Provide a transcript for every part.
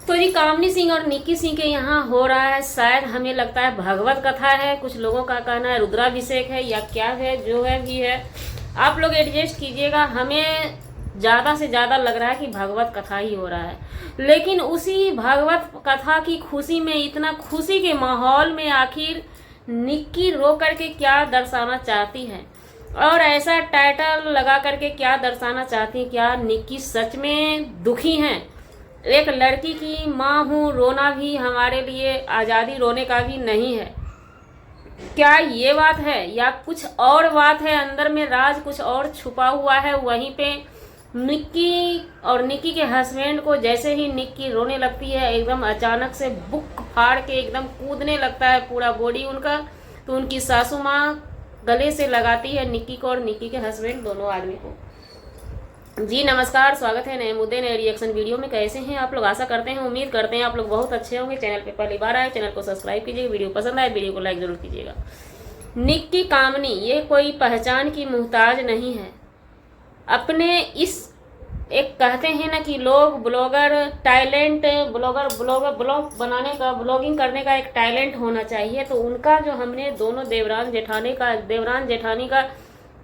तो जी कामनी सिंह और निक्की सिंह के यहाँ हो रहा है, शायद हमें लगता है भगवत कथा है। कुछ लोगों का कहना है रुद्राभिषेक है या क्या है, जो है भी है। आप लोग एडजस्ट कीजिएगा। हमें ज़्यादा से ज़्यादा लग रहा है कि भगवत कथा ही हो रहा है, लेकिन उसी भगवत कथा की खुशी में, इतना खुशी के माहौल में आखिर निक्की रो करके क्या दर्शाना चाहती है और ऐसा टाइटल लगा करके क्या दर्शाना चाहती है। क्या निक्की सच में दुखी हैं? एक लड़की की माँ हूँ, रोना भी हमारे लिए आज़ादी रोने का भी नहीं है। क्या ये बात है या कुछ और बात है? अंदर में राज कुछ और छुपा हुआ है। वहीं पे निक्की और निक्की के हस्बैंड को जैसे ही निक्की रोने लगती है, एकदम अचानक से बुक फाड़ के एकदम कूदने लगता है पूरा बॉडी उनका, तो उनकी सासू माँ गले से लगाती है निक्की को और निक्की के हस्बैंड दोनों आदमी को। जी नमस्कार, स्वागत है नए मुद्दे नए रिएक्शन वीडियो में। कैसे हैं आप लोग? आशा करते हैं, उम्मीद करते हैं आप लोग बहुत अच्छे होंगे। चैनल पे पहली बार आए, चैनल को सब्सक्राइब कीजिए। वीडियो पसंद आए वीडियो को लाइक जरूर कीजिएगा। निक्की कामनी ये कोई पहचान की मुहताज नहीं है। अपने इस एक कहते हैं ना कि लोग ब्लॉगर टैलेंट, ब्लॉग बनाने का, ब्लॉगिंग करने का एक टैलेंट होना चाहिए। तो उनका जो हमने दोनों देवरान जेठानी का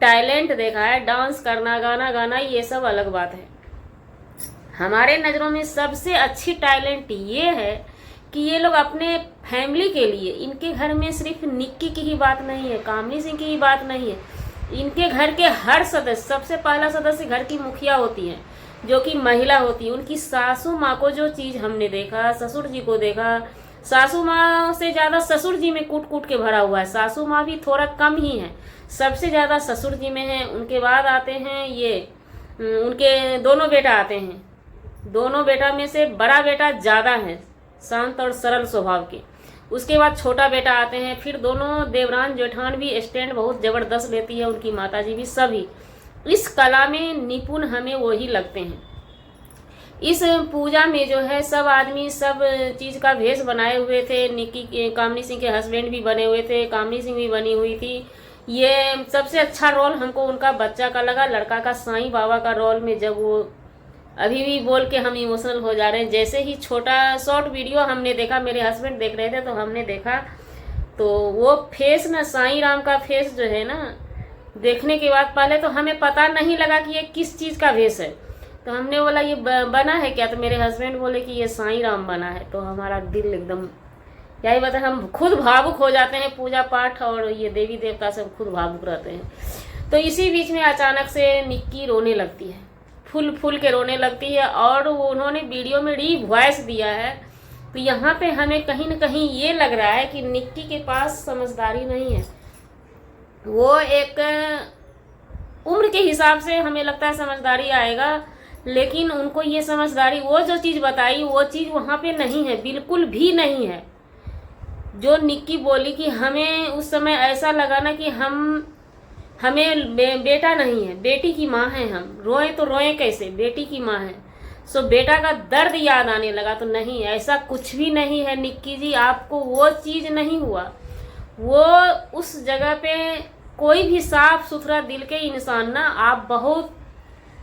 टैलेंट देखा है, डांस करना, गाना गाना, ये सब अलग बात है। हमारे नज़रों में सबसे अच्छी टैलेंट ये है कि ये लोग अपने फैमिली के लिए, इनके घर में सिर्फ निक्की की ही बात नहीं है, कामनी सिंह की ही बात नहीं है, इनके घर के हर सदस्य, सबसे पहला सदस्य घर की मुखिया होती है, जो कि महिला होती है। उनकी सासू माँ को जो चीज़ हमने देखा, ससुर जी को देखा, सासू माँ से ज़्यादा ससुर जी में कूट कूट के भरा हुआ है। सासू माँ भी थोड़ा कम ही है, सबसे ज़्यादा ससुर जी में है। उनके बाद आते हैं ये उनके दोनों बेटा आते हैं। दोनों बेटा में से बड़ा बेटा ज़्यादा है, शांत और सरल स्वभाव के। उसके बाद छोटा बेटा आते हैं। फिर दोनों देवरान जेठान भी स्टैंड बहुत ज़बरदस्त लेती है, उनकी माताजी भी। सभी इस कला में निपुण हमें वही लगते हैं। इस पूजा में जो है सब आदमी सब चीज़ का भेष बनाए हुए थे। निक्की कामनी सिंह के हस्बैंड भी बने हुए थे, कामनी सिंह भी बनी हुई थी। ये सबसे अच्छा रोल हमको उनका बच्चा का लगा, लड़का का साईं बाबा का रोल में। जब वो अभी भी बोल के हम इमोशनल हो जा रहे हैं। जैसे ही छोटा शॉर्ट वीडियो हमने देखा, मेरे हस्बैंड देख रहे थे तो हमने देखा, तो वो फेस ना, साईं राम का फेस जो है ना, देखने के बाद पहले तो हमें पता नहीं लगा कि ये किस चीज़ का भेष है। तो हमने बोला ये बना है क्या? तो मेरे हस्बैंड बोले कि ये साईं राम बना है। तो हमारा दिल एकदम, यही बता, हम खुद भावुक हो जाते हैं। पूजा पाठ और ये देवी देवता से खुद भावुक रहते हैं। तो इसी बीच में अचानक से निक्की रोने लगती है, फुल फुल के रोने लगती है। और उन्होंने वीडियो में वॉइस दिया है। तो यहाँ पे हमें कहीं ना कहीं ये लग रहा है कि निक्की के पास समझदारी नहीं है। वो एक उम्र के हिसाब से हमें लगता है समझदारी आएगा, लेकिन उनको ये समझदारी, वो जो चीज़ बताई वो चीज़ वहाँ पे नहीं है, बिल्कुल भी नहीं है। जो निक्की बोली कि हमें उस समय ऐसा लगा ना कि हमें बेटा नहीं है, बेटी की माँ है। हम रोए तो रोए कैसे, बेटी की माँ है। सो बेटा का दर्द याद आने लगा। तो नहीं, ऐसा कुछ भी नहीं है निक्की जी, आपको वो चीज़ नहीं हुआ। वो उस जगह पे कोई भी साफ सुथरा दिल के इंसान ना, आप बहुत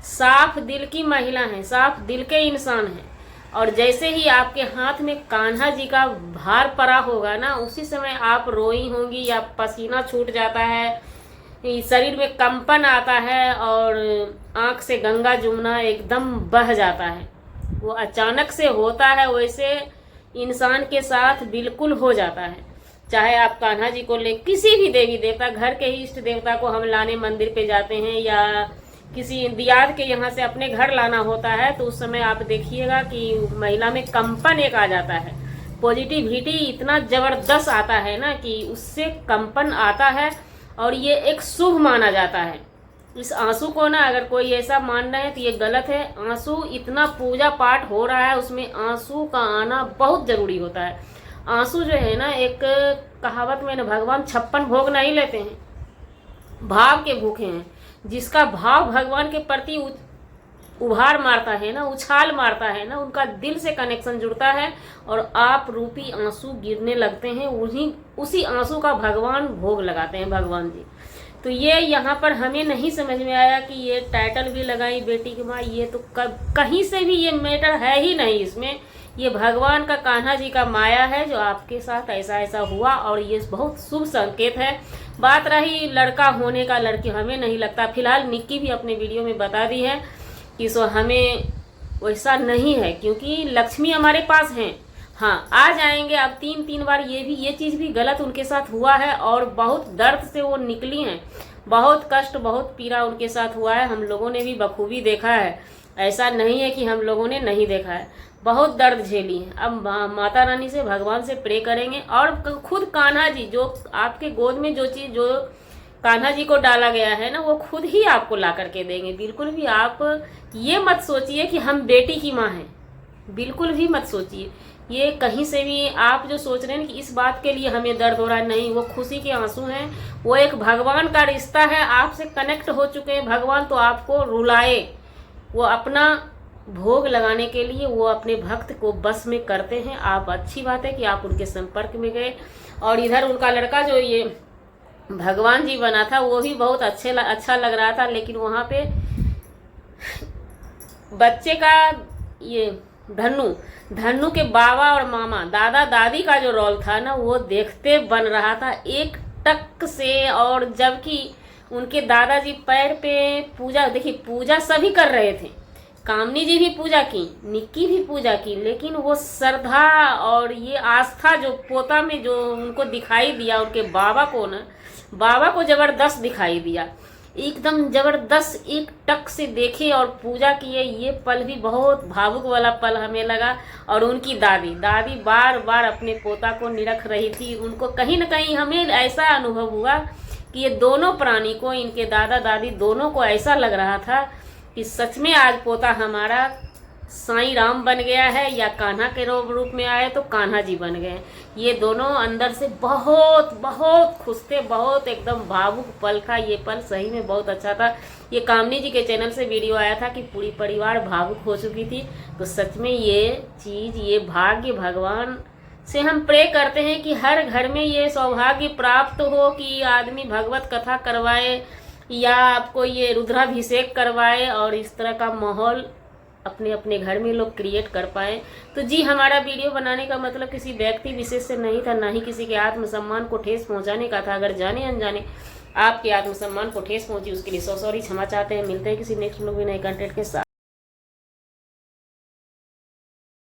साफ दिल की महिला हैं, साफ दिल के इंसान हैं। और जैसे ही आपके हाथ में कान्हा जी का भार पड़ा होगा ना, उसी समय आप रोई होंगी या पसीना छूट जाता है, शरीर में कंपन आता है और आँख से गंगा जमुना एकदम बह जाता है। वो अचानक से होता है, वैसे इंसान के साथ बिल्कुल हो जाता है। चाहे आप कान्हा जी को ले, किसी भी देवी देवता, घर के ही इष्ट देवता को हम लाने मंदिर पे जाते हैं या किसी दियाद के यहाँ से अपने घर लाना होता है, तो उस समय आप देखिएगा कि महिला में कंपन एक आ जाता है। पॉजिटिविटी इतना ज़बरदस्त आता है ना कि उससे कंपन आता है और ये एक शुभ माना जाता है। इस आंसू को ना, अगर कोई ऐसा मान रहा है तो ये गलत है। आंसू, इतना पूजा पाठ हो रहा है, उसमें आंसू का आना बहुत ज़रूरी होता है। आंसू जो है ना, एक कहावत में ना, भगवान 56 भोग नहीं लेते हैं, भाव के भूखे हैं। जिसका भाव भगवान के प्रति उभार मारता है ना, उछाल मारता है ना, उनका दिल से कनेक्शन जुड़ता है और आप रूपी आंसू गिरने लगते हैं। उसी आंसू का भगवान भोग लगाते हैं, भगवान जी। तो ये यहाँ पर हमें नहीं समझ में आया कि ये टाइटल भी लगाई बेटी की माँ, ये तो कहीं से भी ये मैटर है ही नहीं इसमें ये भगवान का, कान्हा जी का माया है जो आपके साथ ऐसा ऐसा हुआ, और ये बहुत शुभ संकेत है। बात रही लड़का होने का, लड़की हमें नहीं लगता, फिलहाल निक्की भी अपने वीडियो में बता दी है कि सो हमें वैसा नहीं है, क्योंकि लक्ष्मी हमारे पास हैं। हाँ, आ जाएंगे। अब 3 बार ये चीज़ भी गलत उनके साथ हुआ है, और बहुत दर्द से वो निकली हैं, बहुत कष्ट, बहुत पीड़ा उनके साथ हुआ है। हम लोगों ने भी बखूबी देखा है, ऐसा नहीं है कि हम लोगों ने नहीं देखा है, बहुत दर्द झेली है। अब माता रानी से, भगवान से प्रे करेंगे, और खुद कान्हा जी, जो आपके गोद में जो चीज़, जो कान्हा जी को डाला गया है ना, वो खुद ही आपको ला करके देंगे। बिल्कुल भी आप ये मत सोचिए कि हम बेटी की माँ हैं, बिल्कुल भी मत सोचिए। ये कहीं से भी आप जो सोच रहे हैं कि इस बात के लिए हमें दर्द हो रहा है, नहीं, वो खुशी के आंसू हैं। वो एक भगवान का रिश्ता है, आपसे कनेक्ट हो चुके हैं भगवान, तो आपको रुलाए, वो अपना भोग लगाने के लिए वो अपने भक्त को बस में करते हैं। आप, अच्छी बात है कि आप उनके संपर्क में गए। और इधर उनका लड़का जो ये भगवान जी बना था, वो भी बहुत अच्छा लग रहा था, लेकिन वहाँ पे बच्चे का ये धन्नु के बाबा और मामा, दादा दादी का जो रोल था ना, वो देखते बन रहा था एक टक से। और जबकि उनके दादाजी पैर पे पूजा, देखिए पूजा सभी कर रहे थे, कामनी जी भी पूजा की, निक्की भी पूजा की, लेकिन वो श्रद्धा और ये आस्था जो पोता में जो उनको दिखाई दिया, उनके बाबा को ना, बाबा को जबरदस्त दिखाई दिया, एकदम जबरदस्त, एक टक से देखे और पूजा किए। ये पल भी बहुत भावुक वाला पल हमें लगा। और उनकी दादी बार बार अपने पोता को निरख रही थी। उनको कहीं ना कहीं हमें ऐसा अनुभव हुआ कि ये दोनों प्राणी को, इनके दादा दादी दोनों को ऐसा लग रहा था कि सच में आज पोता हमारा साईं राम बन गया है, या कान्हा के रूप में आए तो कान्हा जी बन गए। ये दोनों अंदर से बहुत बहुत खुश थे, बहुत एकदम भावुक पल था ये पल, सही में बहुत अच्छा था। ये कामनी जी के चैनल से वीडियो आया था कि पूरी परिवार भावुक हो चुकी थी। तो सच में ये चीज़, ये भाग्य भगवान से हम प्रे करते हैं कि हर घर में ये सौभाग्य प्राप्त हो कि आदमी भगवत कथा करवाए, या आपको ये रुद्राभिषेक करवाए, और इस तरह का माहौल अपने अपने घर में लोग क्रिएट कर पाए। तो जी, हमारा वीडियो बनाने का मतलब किसी व्यक्ति विशेष से नहीं था, ना ही किसी के आत्मसम्मान को ठेस पहुंचाने का था। अगर जाने अनजाने आपके आत्मसम्मान को ठेस पहुंची, उसके लिए सॉरी, क्षमा चाहते हैं। मिलते हैं किसी नेक्स्ट लोग में नए कंटेंट के साथ।